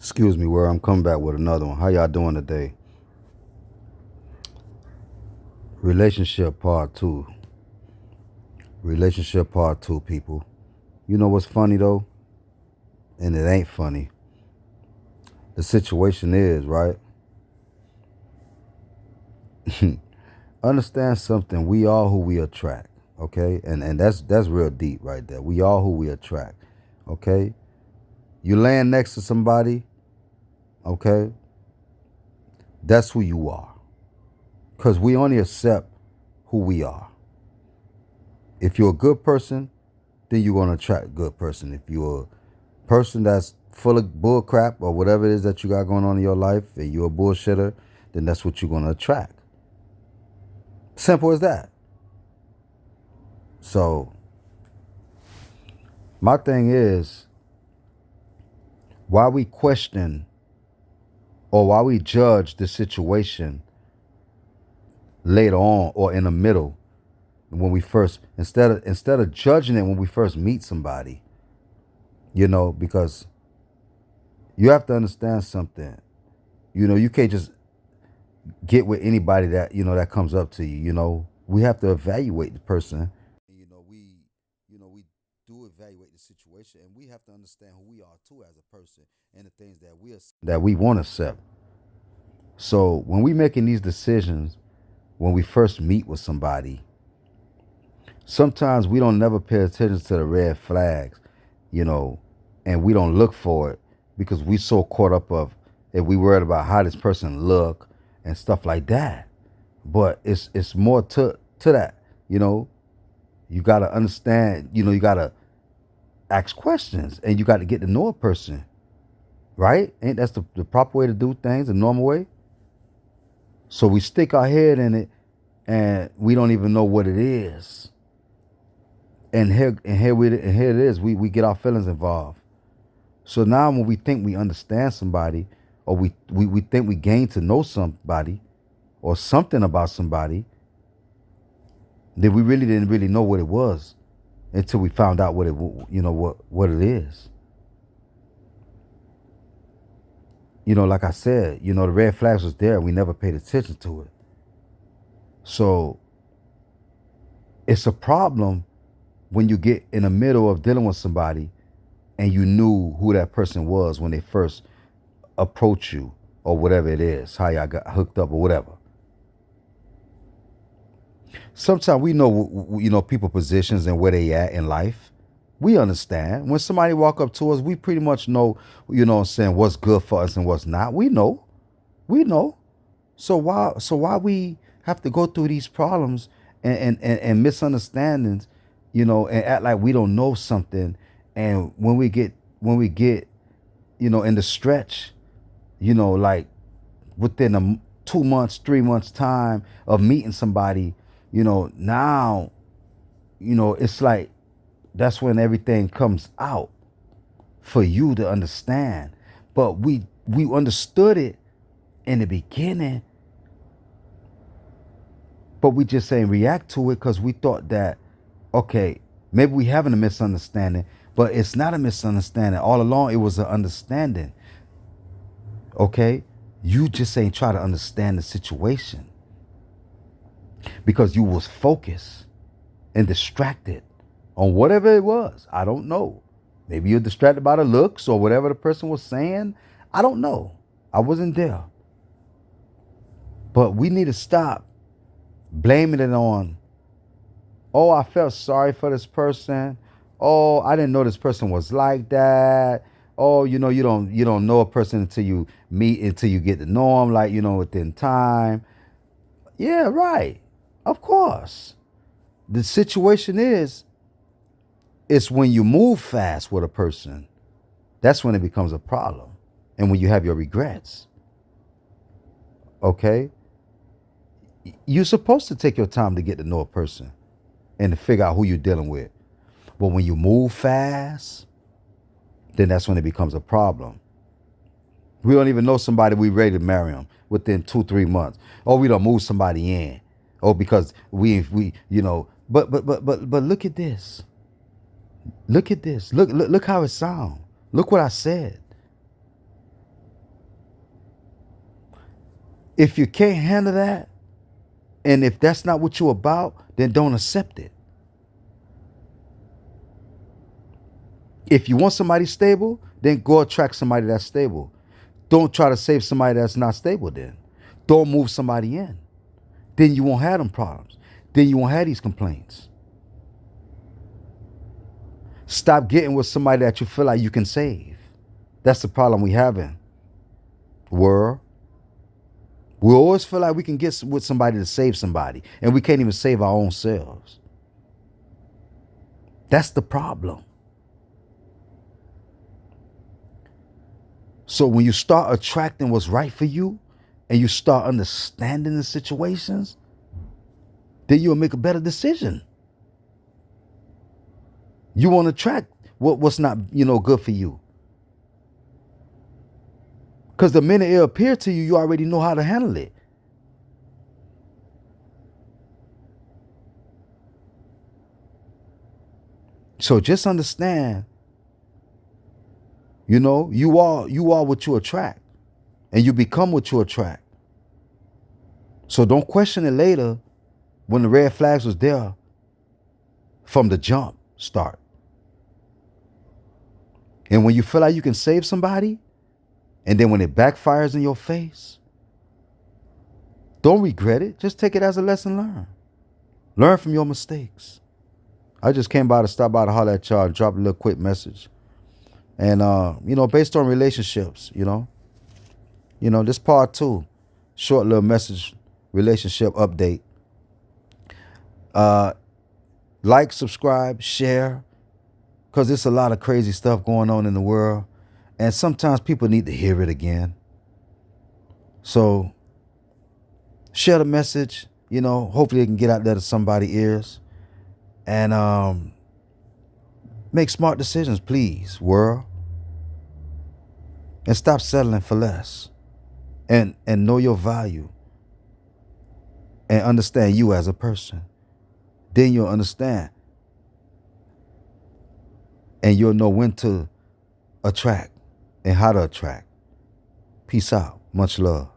Excuse me, where I'm coming back with another one. How y'all doing today? Relationship part two. Relationship part two, people. You know what's funny though? And it ain't funny. The situation is, right? Understand something. We are who we attract. Okay? And that's real deep right there. We are who we attract. Okay? You laying next to somebody, okay? That's who you are. Because we only accept who we are. If you're a good person, then you're going to attract a good person. If you're a person that's full of bull crap or whatever it is that you got going on in your life and you're a bullshitter, then that's what you're going to attract. Simple as that. So, my thing is, why we question or why we judge the situation later on or in the middle when we first, instead of judging it when we first meet somebody, because you have to understand something. You can't just get with anybody that that comes up to you. We have to evaluate the person. We do evaluate the situation, and we have to understand who we are too as a person and the things that we want to accept. So when we making these decisions, when we first meet with somebody, sometimes we don't never pay attention to the red flags, you know, and we don't look for it because we so caught up of if we worried about how this person look and stuff like that. But it's more to that, you know. You gotta understand, you gotta ask questions and you gotta get to know a person, right? Ain't that's the proper way to do things, the normal way? So we stick our head in it and we don't even know what it is. And here it is. We get our feelings involved. So now when we think we understand somebody, or we think we gain to know somebody or something about somebody, then we really didn't really know what it was until we found out what it is. Like I said, the red flags was there. We never paid attention to it. So it's a problem when you get in the middle of dealing with somebody and you knew who that person was when they first approach you or whatever it is, how y'all got hooked up or whatever. Sometimes we know, people positions and where they at in life. We understand. When somebody walk up to us, we pretty much know, what I'm saying, what's good for us and what's not. We know. We know. So why we have to go through these problems and misunderstandings, and act like we don't know something. And when we get, in the stretch, like within 2 months, 3 months time of meeting somebody, now, it's like that's when everything comes out for you to understand. But we understood it in the beginning, but we just ain't react to it because we thought that, okay, maybe we having a misunderstanding, but it's not a misunderstanding. All along, it was an understanding. Okay, you just ain't try to understand the situation because you was focused and distracted on whatever it was. I don't know. Maybe you're distracted by the looks or whatever the person was saying. I don't know. I wasn't there. But we need to stop blaming it on, oh, I felt sorry for this person. Oh, I didn't know this person was like that. Oh, you don't know a person until you get to know them, like, within time. Yeah, right. Of course. The situation is, it's when you move fast with a person, that's when it becomes a problem. And when you have your regrets, okay? You're supposed to take your time to get to know a person and to figure out who you're dealing with. But when you move fast, then that's when it becomes a problem. We don't even know somebody, we ready to marry them within 2-3 months. Or we don't move somebody in. Or because but look at this. Look at this. Look how it sounds. Look what I said. If you can't handle that, and if that's not what you're about, then don't accept it. If you want somebody stable, then go attract somebody that's stable. Don't try to save somebody that's not stable then. Don't move somebody in. Then you won't have them problems. Then you won't have these complaints. Stop getting with somebody that you feel like you can save. That's the problem we having. World. We always feel like we can get with somebody to save somebody, and we can't even save our own selves. That's the problem. So when you start attracting what's right for you, and you start understanding the situations, then you'll make a better decision. You want to attract what's not, good for you. Because the minute it appears to you, you already know how to handle it. So just understand, you are what you attract, and you become what you attract. So don't question it later when the red flags was there from the jump start. And when you feel like you can save somebody, and then when it backfires in your face, don't regret it. Just take it as a lesson learned. Learn from your mistakes. I just came by to stop by to holler at y'all and drop a little quick message. And, based on relationships, this part 2, short little message, relationship update. Like, subscribe, share, because there's a lot of crazy stuff going on in the world. And sometimes people need to hear it again. So share the message, hopefully it can get out there to somebody's ears. And make smart decisions, please, world. And stop settling for less. And know your value. And understand you as a person. Then you'll understand. And you'll know when to attract and how to attract. Peace out. Much love.